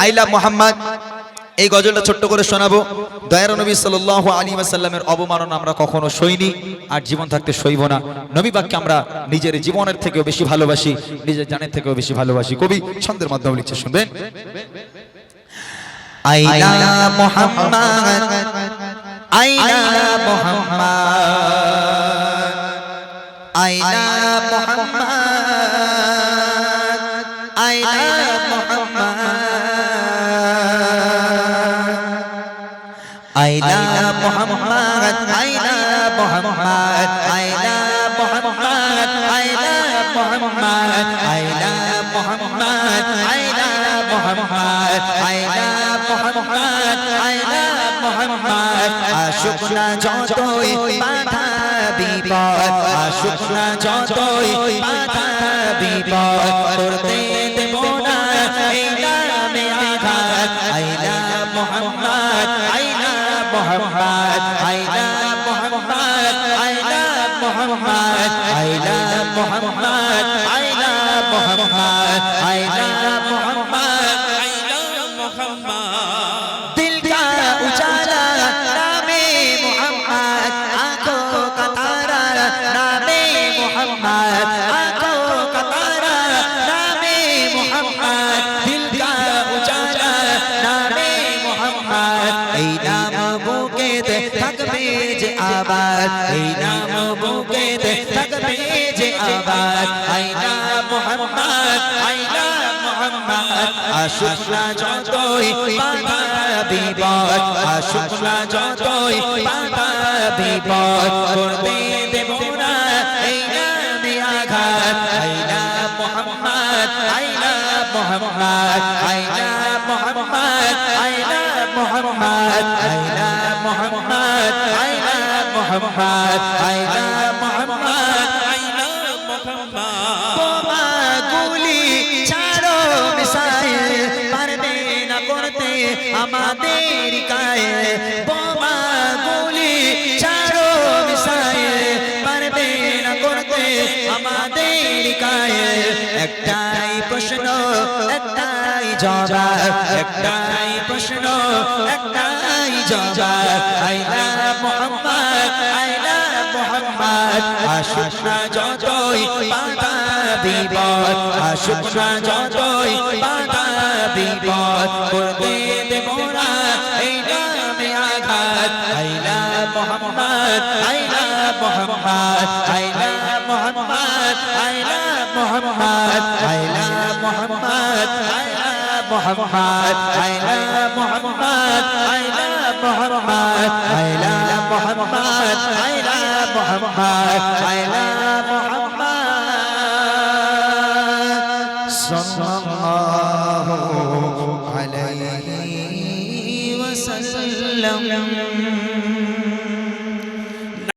I love Mohammad. এই গজলটা ছোট্ট করে শোনাবো। দয়ার নবী সাল্লাল্লাহু আলাইহি ওয়াসাল্লামের অবমাননা আমরা কখনো সইনি, আর জীবন থাকতে সইব না। নবী পাককে আমরা নিজের জীবনের থেকেও বেশি ভালোবাসি, নিজের জানের থেকেও বেশি ভালোবাসি। কবি ছন্দের মাধ্যমে লিখছে, শুনবেন। I love Mohammad, I love Mohammad, I love Mohammad, I love Mohammad, I love Mohammad, I love Mohammad, I love Mohammad, I love Mohammad, I love Mohammad, I love Mohammad, I love Mohammad, I love Mohammad. আশুক না যতই বাধা বিপদ, আশুক না যতই বাধা বিপদ, করতে দেব না এই নামে আঘাত। I love Mohammad, I love Mohammad, I love Mohammad, I love Mohammad, I love Mohammad, I love Mohammad, I love Mohammad, I love Mohammad. দিল का उजाला नामे मोहम्मद, आंखों का तारा नामे मोहम्मद, आंखों का तारा नामे मोहम्मद, दिल का उजाला नामे मोहम्मद। এই নাম বুকেতে থাকবে যে আবাদ, এই নাম বুকেতে থাকবে যে আবাদ। I love Mohammad, I love Mohammad. আশুক না যতই বাধা বিপদ, আশুক না যতই বাধা বিপদ, করতে দেব না এই নামে আঘাত। I love Mohammad, I love Mohammad, I love Mohammad, I love Mohammad, I love Mohammad, I love Mohammad, I love Mohammad, I love Mohammad. বোমা গুলি ছাড়ো মিসাইল, পারবে না করতে আমাদের গায়ে। বোমা গুলি ছাড়ো মিসাইল, পারবে না করতে আমাদের গায়ে। একটাই প্রশ্ন, একটাই জবাব, একটাই প্রশ্ন, একটাই জবাব। I love Mohammad, I love Mohammad. আশুক না যতই বাধা বিপদ, আশুক না যতই বাধা বিপদ, করতে দেব না এই নামে আঘাত। I love Mohammad, I love Mohammad, I love Mohammad, I love Mohammad, I love Mohammad, I love Mohammad, I love Mohammad, I love Mohammad, I love Mohammad, I love Mohammad, I love Mohammad সাল্লাল্লাহু আলাইহি ওয়াসাল্লাম।